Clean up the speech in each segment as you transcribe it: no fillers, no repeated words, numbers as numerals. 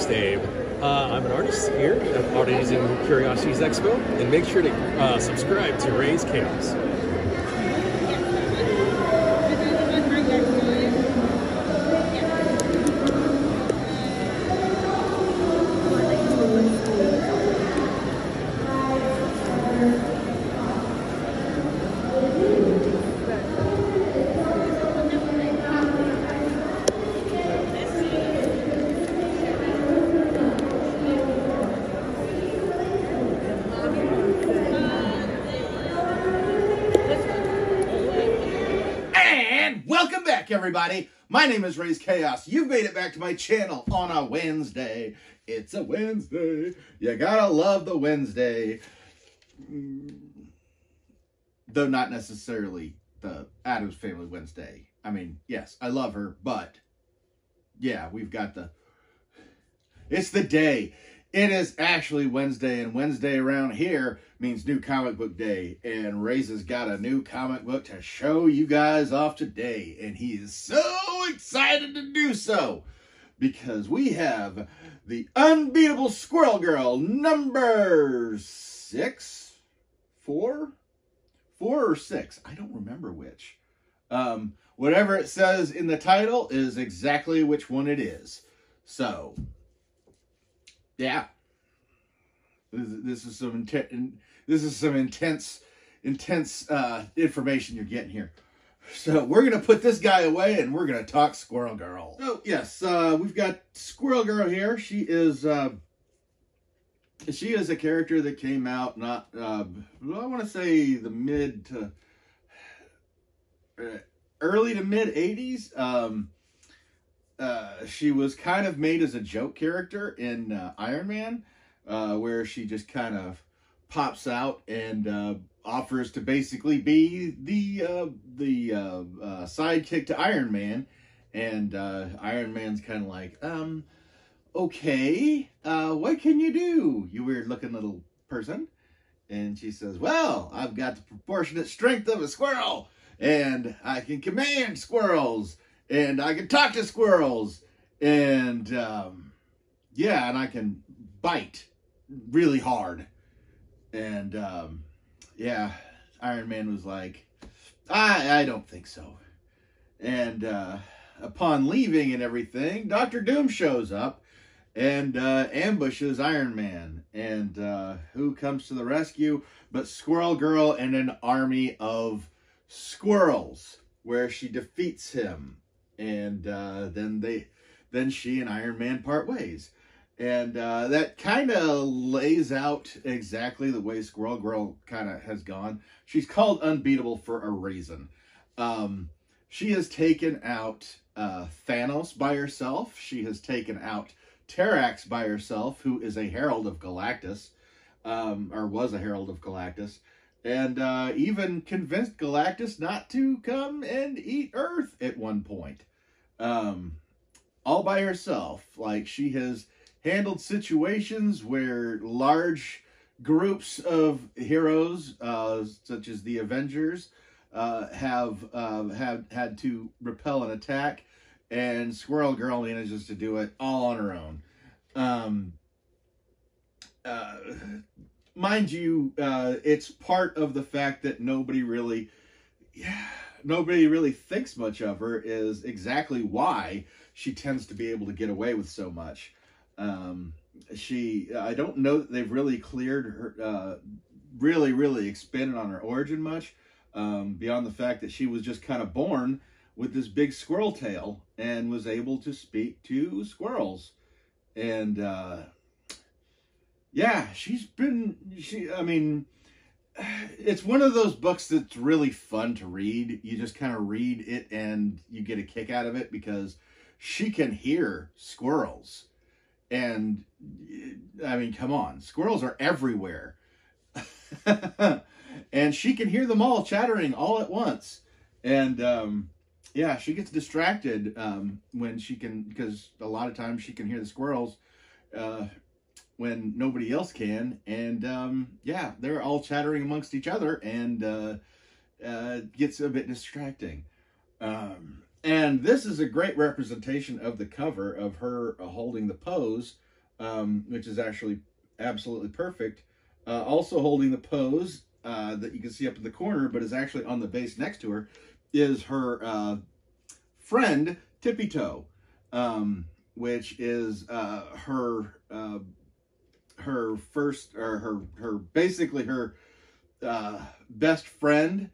Artist Abe. I'm an artist here at Oddities and Curiosities Expo, and make sure to subscribe to Raze Chaos. Welcome back, everybody. My name is Raze Chaos. You've made it back to my channel on a Wednesday. It's a Wednesday. You gotta love the Wednesday. Though not necessarily the Addams Family Wednesday. I mean, yes, I love her, but yeah, we've got it's the day. It is actually Wednesday, and Wednesday around here means New Comic Book Day, and Raze has got a new comic book to show you guys off today, and he is so excited to do so, because we have the Unbeatable Squirrel Girl number 6? 4 or 6? I don't remember which. Whatever it says in the title is exactly which one it is. So, yeah, this is some intense information you're getting here. So we're gonna put this guy away and we're gonna talk Squirrel Girl. So yes, we've got Squirrel Girl here. She is a character that came out not I want to say the early to mid 80s. She was kind of made as a joke character in Iron Man, where she just kind of pops out and offers to basically be the sidekick to Iron Man, and Iron Man's kind of like, okay, what can you do, you weird looking little person? And she says, well, I've got the proportionate strength of a squirrel, and I can command squirrels, and I can talk to squirrels, and yeah, and I can bite really hard. And yeah, Iron Man was like, I don't think so. And upon leaving and everything, Dr. Doom shows up and ambushes Iron Man. And who comes to the rescue but Squirrel Girl and an army of squirrels, where she defeats him. And then she and Iron Man part ways. And that kind of lays out exactly the way Squirrel Girl kind of has gone. She's called Unbeatable for a reason. She has taken out Thanos by herself. She has taken out Terrax by herself, who is a Herald of Galactus, or was a Herald of Galactus. And even convinced Galactus not to come and eat Earth at one point. All by herself. Like, she has handled situations where large groups of heroes, such as the Avengers, have had to repel an attack, and Squirrel Girl manages to do it all on her own. Mind you, it's part of the fact that nobody really thinks much of her is exactly why she tends to be able to get away with so much. I don't know that they've really cleared her, really expanded on her origin much, beyond the fact that she was just kind of born with this big squirrel tail and was able to speak to squirrels. And, yeah, I mean, it's one of those books that's really fun to read. You just kind of read it and you get a kick out of it because she can hear squirrels. And, I mean, come on. Squirrels are everywhere. And she can hear them all chattering all at once. And, yeah, she gets distracted when she can, because a lot of times she can hear the squirrels when nobody else can. And, yeah, they're all chattering amongst each other, and gets a bit distracting. And this is a great representation of the cover of her holding the pose which is actually absolutely perfect. Also holding the pose that you can see up in the corner, but is actually on the base next to her, is her friend Tippy Toe, which is her first, or her basically her best friend,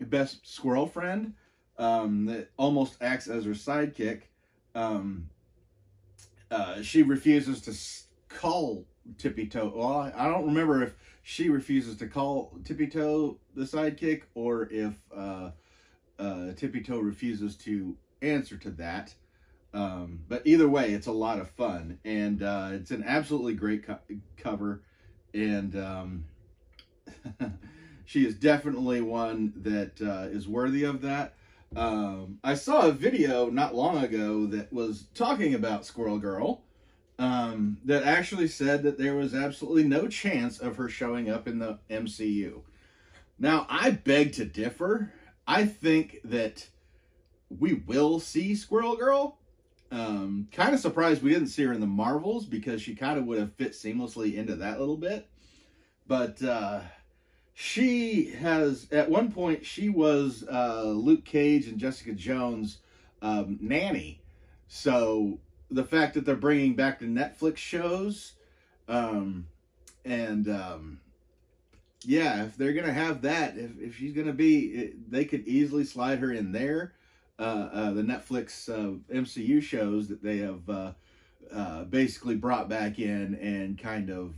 best squirrel friend, that almost acts as her sidekick. She refuses to call Tippy Toe. Well, I don't remember if she refuses to call Tippy Toe the sidekick, or if Tippy Toe refuses to answer to that. But either way, it's a lot of fun, and it's an absolutely great cover, and she is definitely one that is worthy of that. I saw a video not long ago that was talking about Squirrel Girl, that actually said that there was absolutely no chance of her showing up in the MCU. Now, I beg to differ. I think that we will see Squirrel Girl. Kind of surprised we didn't see her in the Marvels, because she kind of would have fit seamlessly into that little bit. But she has, at one point, she was Luke Cage and Jessica Jones' nanny. So the fact that they're bringing back the Netflix shows, yeah, if they're going to have that, if she's going to be, they could easily slide her in there. The Netflix MCU shows that they have basically brought back in and kind of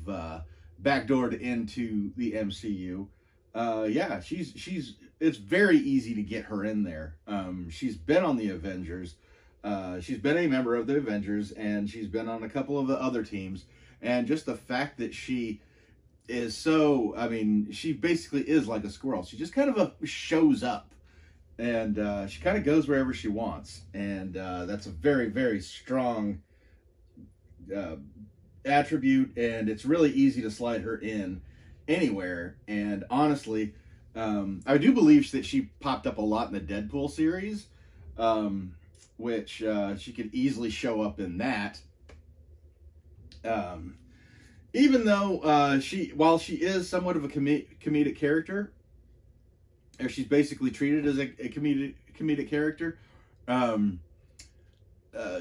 backdoored into the MCU. Yeah, it's very easy to get her in there. She's been on the Avengers. She's been a member of the Avengers, and she's been on a couple of the other teams. And just the fact that she is so, I mean, she basically is like a squirrel. She just kind of shows up, and she kind of goes wherever she wants. And that's a very, very strong attribute, and it's really easy to slide her in anywhere. And honestly, I do believe that she popped up a lot in the Deadpool series, which she could easily show up in that. Even though while she is somewhat of a comedic character, or she's basically treated as a comedic character,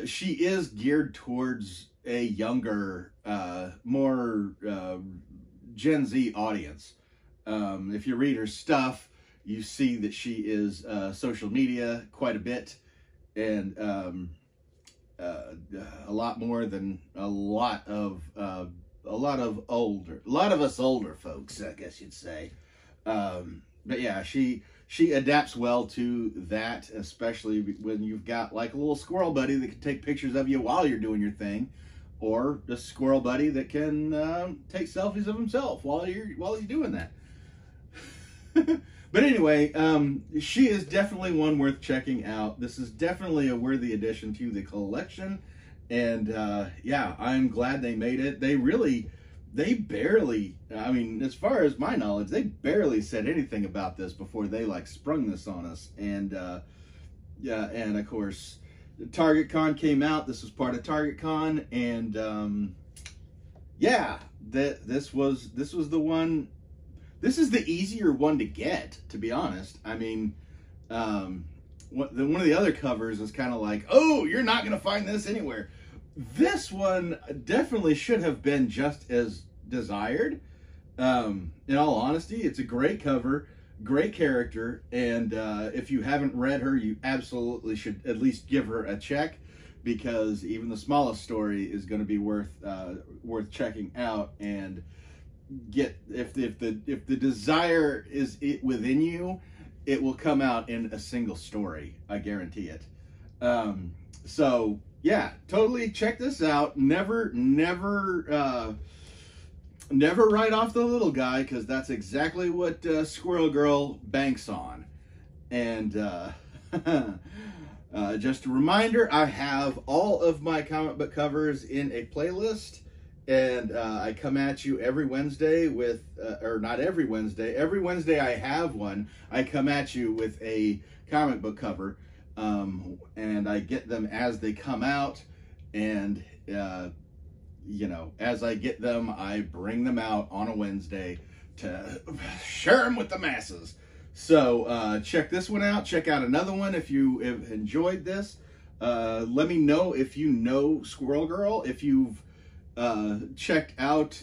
she is geared towards a younger, more Gen Z audience. If you read her stuff, you see that she is social media quite a bit, and a lot more than a lot of us older folks, I guess you'd say. But yeah, she adapts well to that, especially when you've got like a little squirrel buddy that can take pictures of you while you're doing your thing, or a squirrel buddy that can take selfies of himself while he's doing that. But anyway, she is definitely one worth checking out. This is definitely a worthy addition to the collection. And yeah, I'm glad they made it. They barely, I mean, as far as my knowledge, they barely said anything about this before they like sprung this on us. And yeah, and of course, Targetcon came out. This was part of Targetcon, and yeah, this was the one. This is the easier one to get, to be honest. I mean, one of the other covers is kind of like, oh, you're not going to find this anywhere. This one definitely should have been just as desired. In all honesty, it's a great cover, great character, and if you haven't read her, you absolutely should at least give her a check, because even the smallest story is going to be worth checking out. And if the desire is within you, it will come out in a single story. I guarantee it. So yeah, totally check this out. Never write off the little guy, because that's exactly what Squirrel Girl banks on. And just a reminder, I have all of my comic book covers in a playlist. And I come at you every Wednesday with, or not every Wednesday I have one. I come at you with a comic book cover, and I get them as they come out. And you know, as I get them, I bring them out on a Wednesday to share them with the masses. So check this one out. Check out another one if you have enjoyed this. Let me know if you know Squirrel Girl, if you've checked out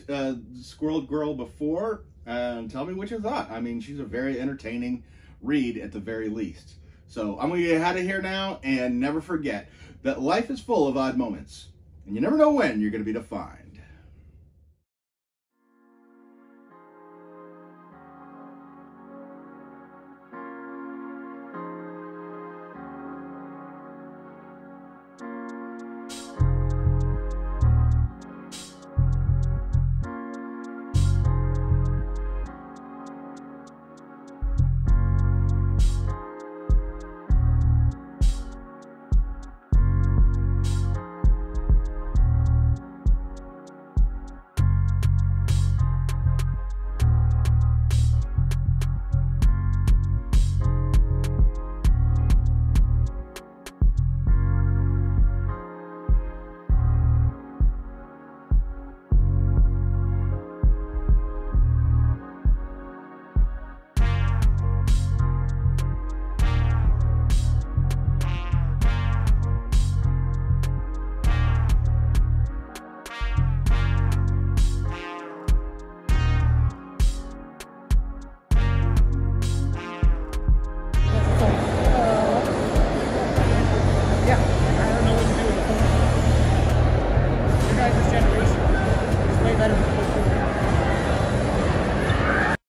Squirrel Girl before, and tell me what you thought. I mean, she's a very entertaining read at the very least. So I'm going to get out of here now, and never forget that life is full of odd moments, and you never know when you're going to be defined.